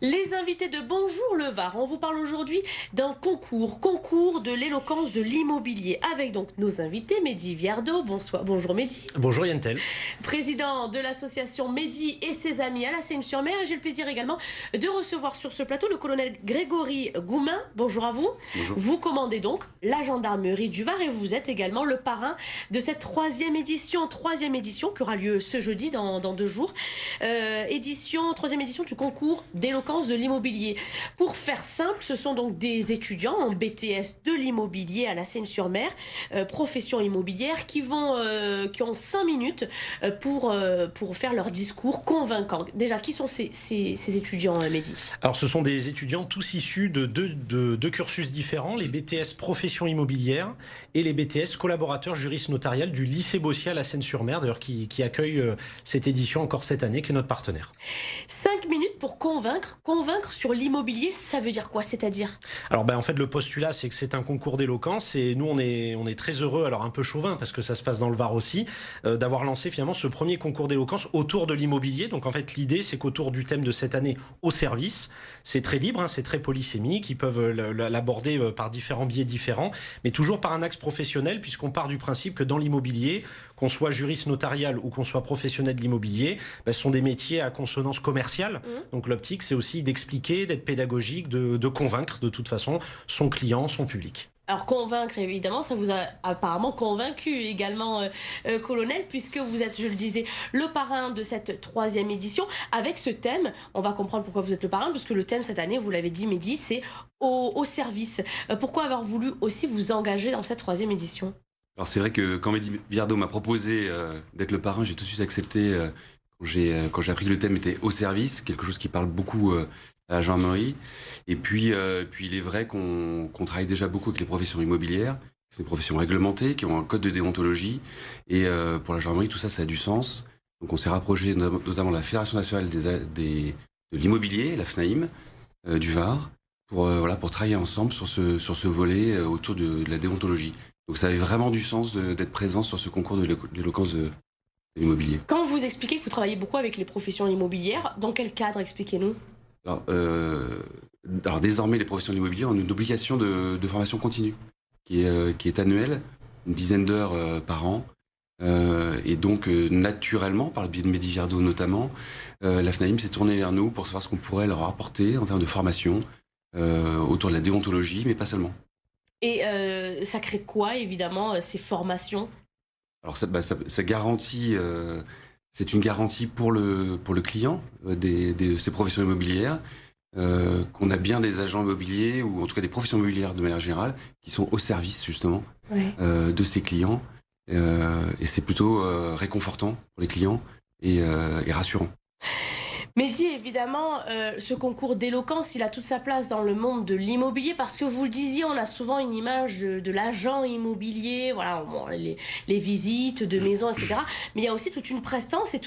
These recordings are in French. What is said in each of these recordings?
Les invités de Bonjour le Var, on vous parle aujourd'hui d'un concours de l'éloquence de l'immobilier, avec donc nos invités, Mehdi Viardot. Bonjour Mehdi. Bonjour Yantel. Président de l'association Mehdi et ses amis à la Seine-sur-Mer. Et j'ai le plaisir également de recevoir sur ce plateau le colonel Grégory Goumin. Bonjour à vous. Bonjour. Vous commandez donc la gendarmerie du Var et vous êtes également le parrain de cette troisième édition qui aura lieu ce jeudi dans 2 jours. Troisième édition du concours d'éloquence de l'immobilier. Pour faire simple, ce sont donc des étudiants en BTS de l'immobilier à la Seine-sur-Mer, profession immobilière, qui ont 5 minutes pour faire leur discours convaincant. Déjà, qui sont ces étudiants, Mehdi? Alors, ce sont des étudiants tous issus de deux cursus différents, les BTS profession immobilière et les BTS collaborateurs juristes notariales du lycée Bossier à la Seine-sur-Mer, d'ailleurs qui accueille cette édition encore cette année, qui est notre partenaire. 5 minutes pour convaincre sur l'immobilier, ça veut dire quoi? C'est-à-dire? Alors en fait le postulat c'est que c'est un concours d'éloquence et nous on est très heureux, alors un peu chauvin parce que ça se passe dans le Var aussi, d'avoir lancé finalement ce premier concours d'éloquence autour de l'immobilier. Donc en fait l'idée c'est qu'autour du thème de cette année au service, c'est très libre, c'est très polysémique, ils peuvent l'aborder par différents biais différents, mais toujours par un axe professionnel, puisqu'on part du principe que dans l'immobilier, qu'on soit juriste notarial ou qu'on soit professionnel de l'immobilier, ce sont des métiers à consonance commerciale. Donc l'optique, c'est aussi d'expliquer, d'être pédagogique, de convaincre de toute façon son client, son public. Alors convaincre, évidemment, ça vous a apparemment convaincu également, colonel, puisque vous êtes, je le disais, le parrain de cette troisième édition, avec ce thème. On va comprendre pourquoi vous êtes le parrain, puisque le thème cette année, vous l'avez dit, Mehdi, c'est au service. Pourquoi avoir voulu aussi vous engager dans cette troisième édition? Alors c'est vrai que quand Mehdi Viardot m'a proposé d'être le parrain, j'ai tout de suite accepté quand j'ai appris que le thème était au service, quelque chose qui parle beaucoup à la gendarmerie. Et puis il est vrai qu'on travaille déjà beaucoup avec les professions immobilières. C'est des professions réglementées, qui ont un code de déontologie. Et pour la gendarmerie, tout ça, ça a du sens. Donc on s'est rapproché notamment de la Fédération nationale de l'immobilier, la FNAIM, du Var, pour travailler ensemble sur ce volet autour de la déontologie. Donc ça avait vraiment du sens d'être présent sur ce concours de l'éloquence de l'immobilier. Quand vous expliquez que vous travaillez beaucoup avec les professions immobilières, dans quel cadre, expliquez-nous? Alors désormais, les professions de l'immobilier ont une obligation de formation continue, qui est annuelle, une dizaine d'heures par an. Et donc, naturellement, par le biais de Mehdi Viardot notamment, la FNAIM s'est tournée vers nous pour savoir ce qu'on pourrait leur apporter en termes de formation autour de la déontologie, mais pas seulement. Et ça crée quoi, évidemment, ces formations? Alors ça garantit, c'est une garantie pour le client de ces professions immobilières, qu'on a bien des agents immobiliers, ou en tout cas des professions immobilières de manière générale, qui sont au service justement de ces clients. Et c'est plutôt réconfortant pour les clients et rassurant. Mehdi, évidemment, ce concours d'éloquence, il a toute sa place dans le monde de l'immobilier parce que vous le disiez, on a souvent une image de l'agent immobilier, voilà, bon, les visites de maisons, etc. Mais il y a aussi toute une prestance et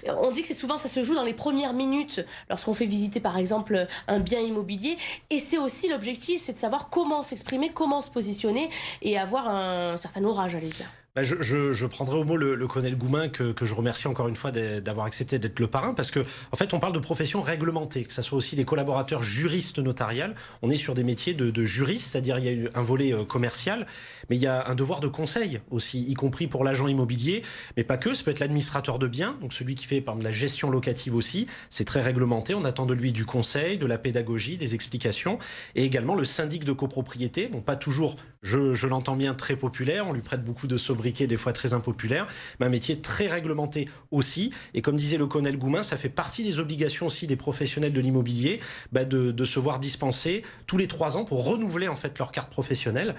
on dit que c'est souvent, ça se joue dans les premières minutes lorsqu'on fait visiter, par exemple, un bien immobilier. Et c'est aussi l'objectif, c'est de savoir comment s'exprimer, comment se positionner et avoir un certain aura, j'allais dire. Je prendrai au mot le colonel Goumin que je remercie encore une fois d'avoir accepté d'être le parrain, parce que en fait on parle de professions réglementées, que ce soit aussi les collaborateurs juristes notariales. On est sur des métiers de juristes, c'est-à-dire il y a un volet commercial, mais il y a un devoir de conseil aussi, y compris pour l'agent immobilier, mais pas que. Ça peut être l'administrateur de biens, donc celui qui fait par exemple la gestion locative aussi. C'est très réglementé. On attend de lui du conseil, de la pédagogie, des explications, et également le syndic de copropriété. Bon, pas toujours, je l'entends bien, très populaire. On lui prête beaucoup de sobriété, des fois très impopulaire, mais un métier très réglementé aussi. Et comme disait le colonel Goumin, ça fait partie des obligations aussi des professionnels de l'immobilier de se voir dispenser tous les 3 ans pour renouveler en fait leur carte professionnelle,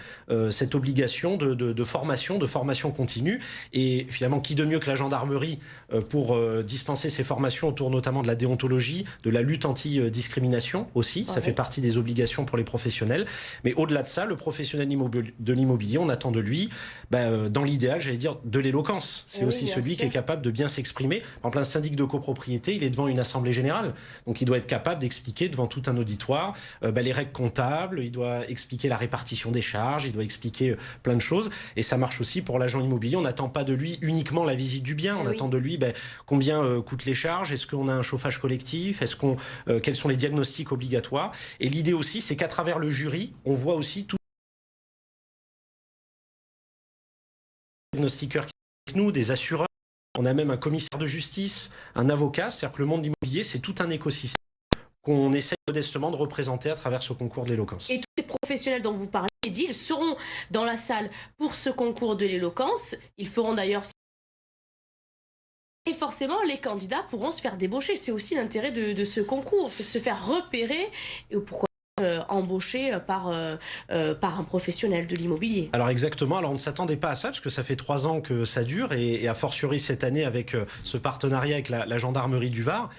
cette obligation de formation continue. Et finalement, qui de mieux que la gendarmerie pour dispenser ces formations autour notamment de la déontologie, de la lutte anti-discrimination aussi. Ça fait partie des obligations pour les professionnels. Mais au-delà de ça, le professionnel immobilier l'immobilier, on attend de lui, dans l'idéal, j'allais dire, de l'éloquence. C'est aussi celui sûr. qui est capable de bien s'exprimer. Par exemple, un syndic de copropriété, il est devant une assemblée générale. Donc, il doit être capable d'expliquer devant tout un auditoire les règles comptables, il doit expliquer la répartition des charges, il doit expliquer plein de choses. Et ça marche aussi pour l'agent immobilier. On n'attend pas de lui uniquement la visite du bien, on attend de lui combien coûtent les charges, est-ce qu'on a un chauffage collectif, quels sont les diagnostics obligatoires. Et l'idée aussi, c'est qu'à travers le jury, on voit aussi tout diagnostiqueurs qui sont avec nous, des assureurs. On a même un commissaire de justice, un avocat. C'est-à-dire que le monde immobilier, c'est tout un écosystème qu'on essaie modestement de représenter à travers ce concours de l'éloquence. Et tous ces professionnels dont vous parlez, ils seront dans la salle pour ce concours de l'éloquence. Ils feront d'ailleurs... Et forcément, les candidats pourront se faire débaucher. C'est aussi l'intérêt de ce concours, c'est de se faire repérer. Et pourquoi embauché par un professionnel de l'immobilier. Alors exactement, alors on ne s'attendait pas à ça parce que ça fait 3 ans que ça dure et a fortiori cette année avec ce partenariat avec la gendarmerie du Var,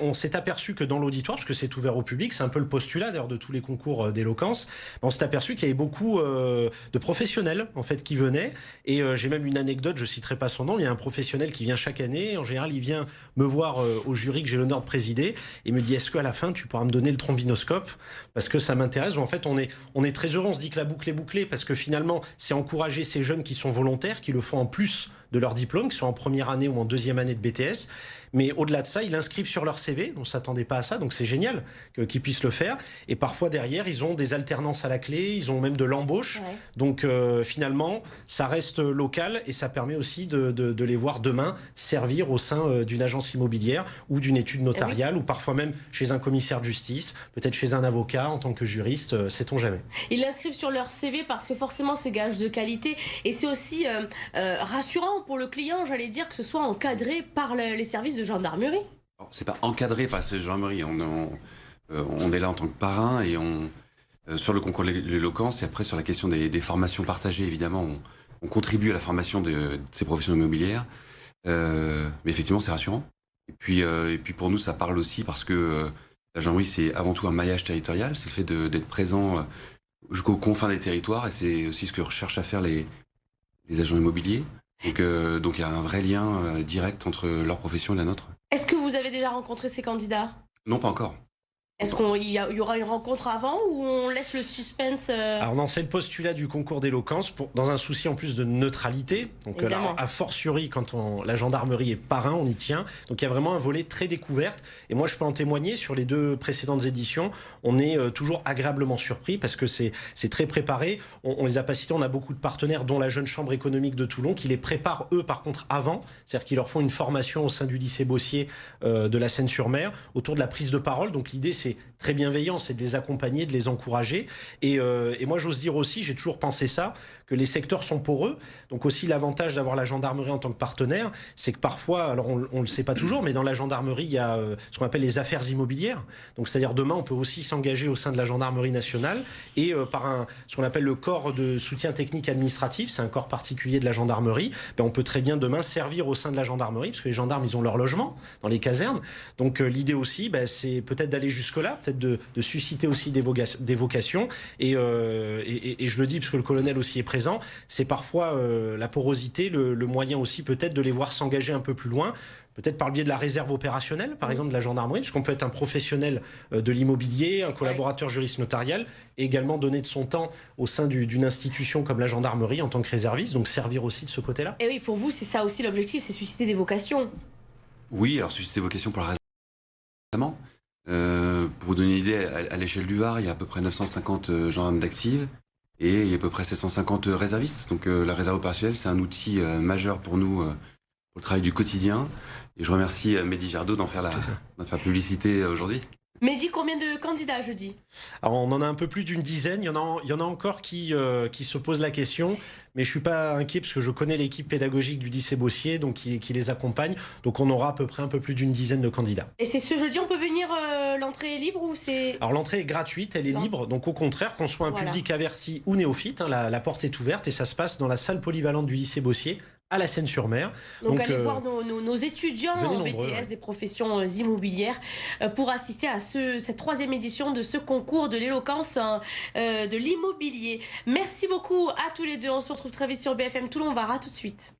on s'est aperçu que dans l'auditoire, parce que c'est ouvert au public, c'est un peu le postulat d'ailleurs de tous les concours d'éloquence, on s'est aperçu qu'il y avait beaucoup de professionnels en fait qui venaient et j'ai même une anecdote, je citerai pas son nom, il y a un professionnel qui vient chaque année, en général il vient me voir au jury que j'ai l'honneur de présider et me dit est-ce qu'à la fin tu pourras me donner le trombinoscope parce que ça m'intéresse. En fait, on est très heureux, on se dit que la boucle est bouclée parce que finalement, c'est encourager ces jeunes qui sont volontaires, qui le font en plus de leur diplôme, qui sont en première année ou en deuxième année de BTS. Mais au-delà de ça, ils l'inscrivent sur leur CV. On ne s'attendait pas à ça, donc c'est génial qu'ils puissent le faire. Et parfois, derrière, ils ont des alternances à la clé, ils ont même de l'embauche. Ouais. Donc finalement, ça reste local et ça permet aussi de les voir demain servir au sein d'une agence immobilière ou d'une étude notariale ou parfois même chez un commissaire de justice, peut-être chez un avocat en tant que juriste, sait-on jamais. Ils l'inscrivent sur leur CV parce que forcément, c'est gage de qualité et c'est aussi rassurant pour le client, j'allais dire, que ce soit encadré par les services de gendarmerie. C'est pas encadré par cette gendarmerie, on est là en tant que parrain et sur le concours de l'éloquence et après sur la question des formations partagées, évidemment, on contribue à la formation de ces professions immobilières, mais effectivement c'est rassurant. Et puis pour nous ça parle aussi parce que la gendarmerie c'est avant tout un maillage territorial, c'est le fait d'être présent jusqu'aux confins des territoires et c'est aussi ce que recherchent à faire les agents immobiliers. Donc il y a un vrai lien direct entre leur profession et la nôtre. Est-ce que vous avez déjà rencontré ces candidats? Non, pas encore. Est-ce qu'il y aura une rencontre avant ou on laisse le suspense Alors non, c'est le postulat du concours d'éloquence dans un souci en plus de neutralité. Donc là, a fortiori, quand la gendarmerie est parrain, on y tient. Donc il y a vraiment un volet très découverte. Et moi, je peux en témoigner sur les 2 précédentes éditions. On est toujours agréablement surpris parce que c'est très préparé. On les a pas cités, on a beaucoup de partenaires, dont la Jeune Chambre économique de Toulon, qui les préparent eux, par contre, avant. C'est-à-dire qu'ils leur font une formation au sein du lycée Bossier de la Seine-sur-Mer autour de la prise de parole. Donc l'idée, c'est très bienveillant, c'est de les accompagner, de les encourager. Et moi, j'ose dire aussi, j'ai toujours pensé ça, que les secteurs sont poreux. Donc aussi, l'avantage d'avoir la gendarmerie en tant que partenaire, c'est que parfois, alors on ne le sait pas toujours, mais dans la gendarmerie, il y a ce qu'on appelle les affaires immobilières. Donc c'est-à-dire demain, on peut aussi s'engager au sein de la gendarmerie nationale et par ce qu'on appelle le corps de soutien technique administratif, c'est un corps particulier de la gendarmerie, on peut très bien demain servir au sein de la gendarmerie, parce que les gendarmes, ils ont leur logement dans les casernes. Donc l'idée aussi, c'est peut-être d'aller jusque-là, peut-être de susciter aussi des vocations. Et je le dis parce que le colonel aussi est présent, c'est parfois la porosité, le moyen aussi peut-être de les voir s'engager un peu plus loin, peut-être par le biais de la réserve opérationnelle, par exemple de la gendarmerie, puisqu'on peut être un professionnel de l'immobilier, un collaborateur juriste notarial, et également donner de son temps au sein d'une institution comme la gendarmerie en tant que réserviste, donc servir aussi de ce côté-là. Et oui, pour vous, c'est ça aussi l'objectif, c'est susciter des vocations. Oui, alors susciter des vocations pour la réserve. Pour vous donner une idée, à l'échelle du Var, il y a à peu près 950 gendarmes d'active et il y a à peu près 750 réservistes. Donc la réserve opérationnelle, c'est un outil majeur pour nous, pour le travail du quotidien. Et je remercie Mehdi Viardot d'en faire publicité aujourd'hui. Mehdi, combien de candidats jeudi? Alors on en a un peu plus d'une dizaine, il y en a encore qui se posent la question, mais je ne suis pas inquiet parce que je connais l'équipe pédagogique du lycée Bossier donc qui les accompagne, donc on aura à peu près un peu plus d'une dizaine de candidats. Et c'est ce jeudi, on peut venir, l'entrée est libre ou c'est... Alors l'entrée est gratuite, elle est libre, donc au contraire, qu'on soit un public averti ou néophyte, la porte est ouverte et ça se passe dans la salle polyvalente du lycée Bossier, à la Seine-sur-Mer. Donc allez voir nos étudiants en BTS ouais. des professions immobilières pour assister à cette 3e édition de ce concours de l'éloquence de l'immobilier. Merci beaucoup à tous les deux. On se retrouve très vite sur BFM Toulon. On va tout de suite.